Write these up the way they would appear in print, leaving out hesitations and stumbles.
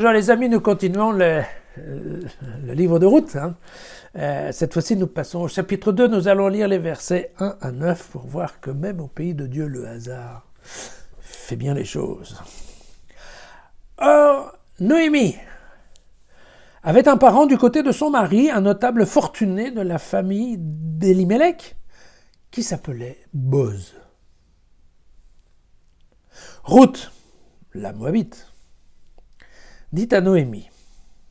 Bonjour les amis, nous continuons le livre de Ruth. Cette fois-ci, nous passons au chapitre 2. Nous allons lire les versets 1 à 9 pour voir que même au pays de Dieu, le hasard fait bien les choses. Or, Noémie avait un parent du côté de son mari, un notable fortuné de la famille d'Élimélec, qui s'appelait Boz. Ruth, la Moabite, dit à Noémie: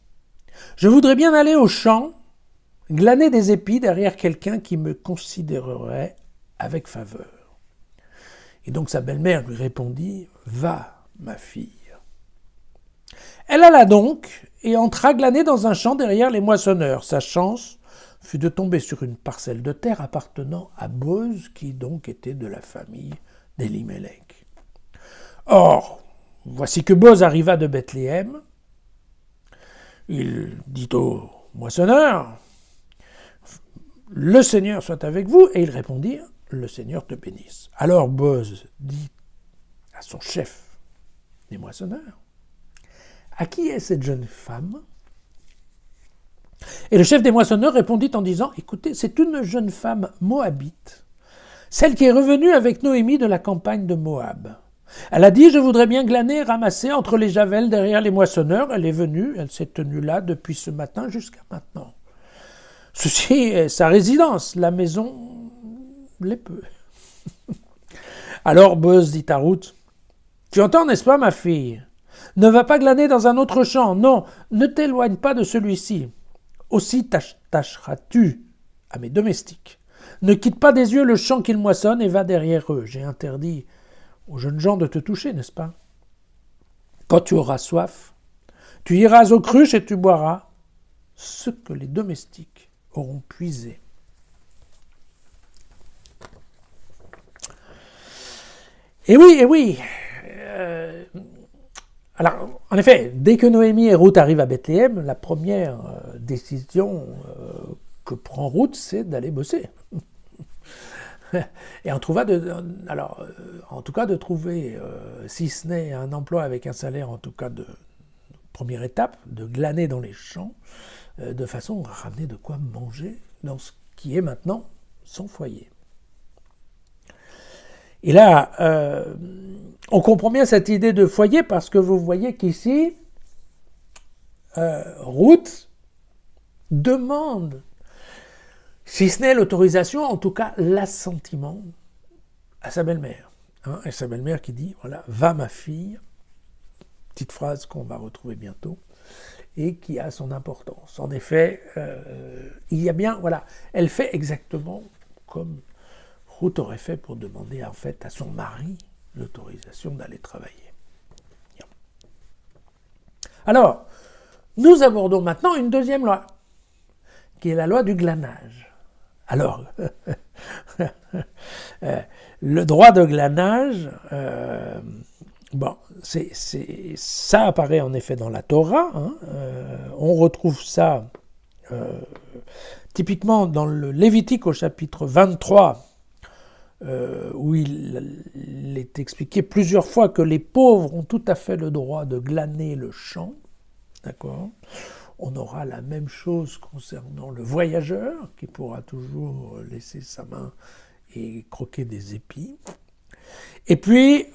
« Je voudrais bien aller au champ, glaner des épis derrière quelqu'un qui me considérerait avec faveur. » Et donc sa belle-mère lui répondit: « Va, ma fille. » Elle alla donc et entra glaner dans un champ derrière les moissonneurs. Sa chance fut de tomber sur une parcelle de terre appartenant à Boz, qui donc était de la famille d'Élimélec. Or, voici que Boz arriva de Bethléem. Il dit au moissonneur: « Le Seigneur soit avec vous. » Et ils répondirent: « Le Seigneur te bénisse. » Alors Boz dit à son chef des moissonneurs: « À qui est cette jeune femme ?» Et le chef des moissonneurs répondit en disant: « Écoutez, c'est une jeune femme moabite, celle qui est revenue avec Noémie de la campagne de Moab. Elle a dit: je voudrais bien glaner et ramasser entre les javelles derrière les moissonneurs. Elle est venue, elle s'est tenue là depuis ce matin jusqu'à maintenant. Ceci est sa résidence, la maison l'est peu. » Alors Boz dit à Ruth: « Tu entends, n'est-ce pas, ma fille? Ne va pas glaner dans un autre champ, non, ne t'éloigne pas de celui-ci. Aussi t'attacheras-tu à mes domestiques. Ne quitte pas des yeux le champ qu'ils moissonnent et va derrière eux. J'ai interdit aux jeunes gens de te toucher, n'est-ce pas? Quand tu auras soif, tu iras aux cruches et tu boiras ce que les domestiques auront puisé. » Et oui. Alors, en effet, dès que Noémie et Ruth arrivent à Bethléem, la première décision que prend Ruth, c'est d'aller bosser. Et en tout cas de trouver, si ce n'est un emploi avec un salaire, en tout cas de première étape, de glaner dans les champs, de façon à ramener de quoi manger dans ce qui est maintenant son foyer. Et là, on comprend bien cette idée de foyer parce que vous voyez qu'ici, Ruth demande, si ce n'est l'autorisation, en tout cas l'assentiment à sa belle-mère. Et sa belle-mère qui dit, voilà, va ma fille, petite phrase qu'on va retrouver bientôt, et qui a son importance. En effet, il y a bien, voilà, elle fait exactement comme Ruth aurait fait pour demander en fait à son mari l'autorisation d'aller travailler. Bien. Alors, nous abordons maintenant une deuxième loi, qui est la loi du glanage. Alors, le droit de glanage, ça apparaît en effet dans la Torah. On retrouve ça typiquement dans le Lévitique au chapitre 23, où il est expliqué plusieurs fois que les pauvres ont tout à fait le droit de glaner le champ. D'accord ? On aura la même chose concernant le voyageur, qui pourra toujours laisser sa main et croquer des épis. Et puis,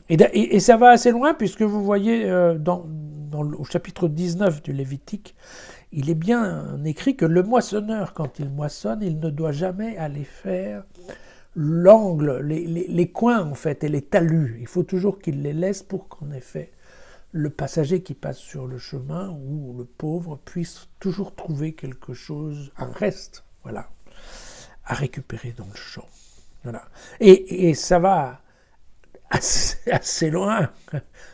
et ça va assez loin, puisque vous voyez au chapitre 19 du Lévitique, il est bien écrit que le moissonneur, quand il moissonne, il ne doit jamais aller faire l'angle, les coins en fait, et les talus. Il faut toujours qu'il les laisse pour qu'en effet, le passager qui passe sur le chemin ou le pauvre puisse toujours trouver quelque chose, un reste, voilà, à récupérer dans le champ. Voilà. Et ça va assez loin,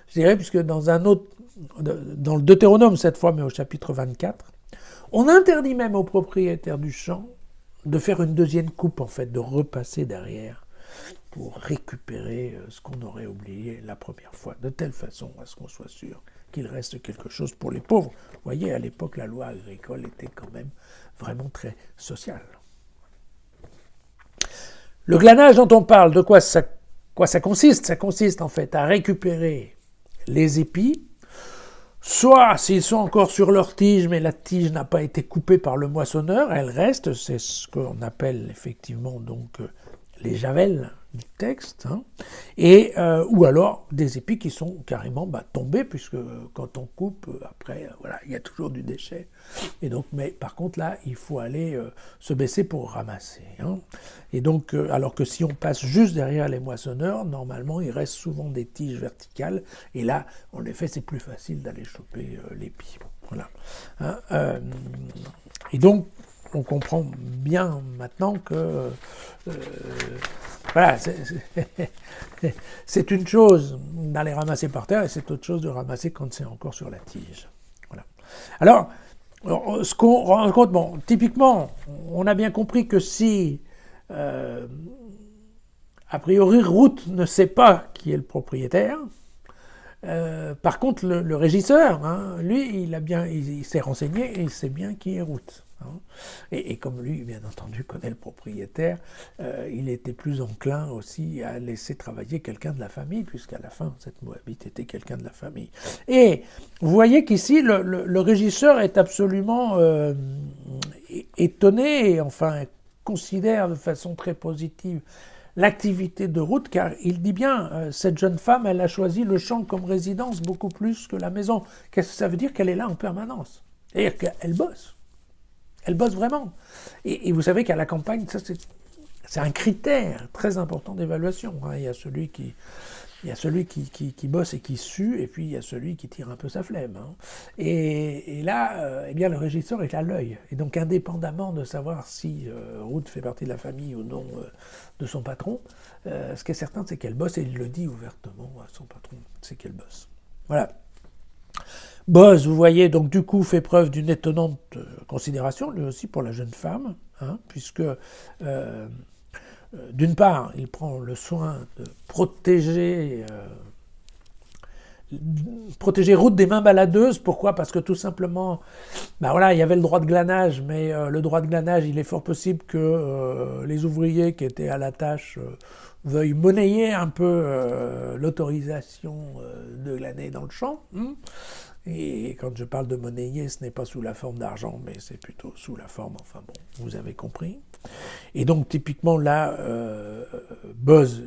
je dirais, puisque dans le Deutéronome cette fois, mais au chapitre 24, on interdit même aux propriétaires du champ de faire une deuxième coupe, en fait, de repasser derrière pour récupérer ce qu'on aurait oublié la première fois, de telle façon à ce qu'on soit sûr qu'il reste quelque chose pour les pauvres. Vous voyez, à l'époque, la loi agricole était quand même vraiment très sociale. Le glanage dont on parle, de quoi ça consiste? Ça consiste en fait à récupérer les épis soit, s'ils sont encore sur leur tige, mais la tige n'a pas été coupée par le moissonneur, elle reste, c'est ce qu'on appelle effectivement donc les javelles du texte, hein, et ou alors des épis qui sont carrément tombés, puisque quand on coupe, après, voilà, il y a toujours du déchet. Et donc, mais par contre là, il faut aller se baisser pour ramasser. Hein. Et donc, alors que si on passe juste derrière les moissonneurs, normalement, il reste souvent des tiges verticales, et là, en effet, c'est plus facile d'aller choper l'épi. Voilà. Hein, et donc, on comprend bien maintenant que voilà, c'est une chose d'aller ramasser par terre et c'est autre chose de ramasser quand c'est encore sur la tige. Voilà. Alors, ce qu'on rend compte, bon, typiquement, on a bien compris que si, a priori, Ruth ne sait pas qui est le propriétaire, par contre, le régisseur, hein, lui, il s'est renseigné et il sait bien qui est Ruth. Hein. Et comme lui, bien entendu, connaît le propriétaire, il était plus enclin aussi à laisser travailler quelqu'un de la famille, puisqu'à la fin, cette Moabite était quelqu'un de la famille. Et vous voyez qu'ici, le régisseur est absolument étonné, et enfin considère de façon très positive l'activité de Ruth, car il dit bien, cette jeune femme, elle a choisi le champ comme résidence beaucoup plus que la maison. Qu'est-ce que ça veut dire? Qu'elle est là en permanence. C'est-à-dire qu'elle bosse. Elle bosse vraiment. Et vous savez qu'à la campagne, ça c'est un critère très important d'évaluation. Hein. Il y a celui qui bosse et qui sue, et puis il y a celui qui tire un peu sa flemme. Hein. Et là, eh bien, le régisseur est à l'œil. Et donc, indépendamment de savoir si Ruth fait partie de la famille ou non de son patron, ce qui est certain, c'est qu'elle bosse, et il le dit ouvertement à son patron, c'est qu'elle bosse. Voilà. Boz, vous voyez, donc du coup, fait preuve d'une étonnante considération, lui aussi, pour la jeune femme, hein, puisque, d'une part, il prend le soin de protéger Ruth des mains baladeuses. Pourquoi? Parce que tout simplement, voilà, il y avait le droit de glanage, mais le droit de glanage, il est fort possible que les ouvriers qui étaient à la tâche veuillent monnayer un peu l'autorisation de glaner dans le champ. Et quand je parle de monnayer, ce n'est pas sous la forme d'argent, mais c'est plutôt sous la forme, enfin bon, vous avez compris. Et donc typiquement là, Boz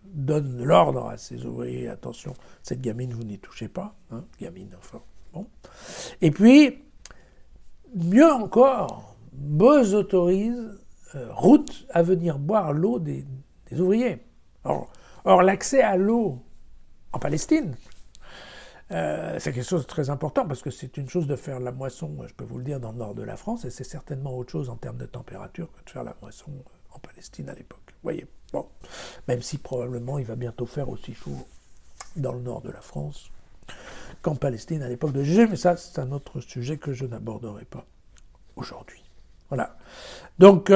donne l'ordre à ses ouvriers, attention, cette gamine, vous n'y touchez pas, hein, gamine, enfin, bon. Et puis, mieux encore, Boz autorise Ruth à venir boire l'eau des ouvriers. Or l'accès à l'eau en Palestine, c'est quelque chose de très important, parce que c'est une chose de faire la moisson, je peux vous le dire, dans le nord de la France, et c'est certainement autre chose en termes de température que de faire la moisson en Palestine à l'époque. Vous voyez, bon, même si probablement il va bientôt faire aussi chaud dans le nord de la France qu'en Palestine à l'époque de Jésus, mais ça c'est un autre sujet que je n'aborderai pas aujourd'hui. Voilà. Donc,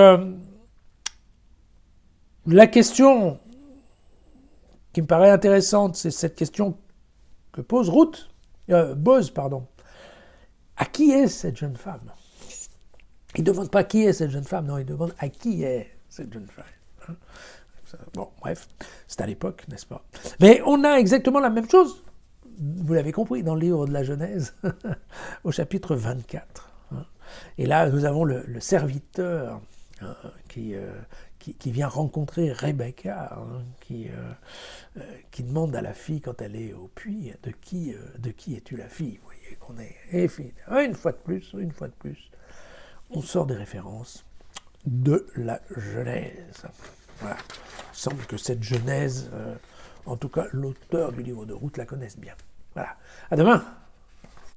la question qui me paraît intéressante, c'est cette question que pose Boz, pardon. À qui est cette jeune femme? Il ne demande pas qui est cette jeune femme, non, il demande à qui est cette jeune femme. Hein. Bon, bref, c'est à l'époque, n'est-ce pas? Mais on a exactement la même chose, vous l'avez compris, dans le livre de la Genèse, au chapitre 24. Hein. Et là, nous avons le serviteur hein, qui vient rencontrer Rebecca, hein, qui demande à la fille, quand elle est au puits, de qui es-tu la fille? Vous voyez qu'on est... une fois de plus, on sort des références de la Genèse. Voilà. Il semble que cette Genèse, en tout cas l'auteur du livre de Ruth, la connaisse bien. Voilà. À demain.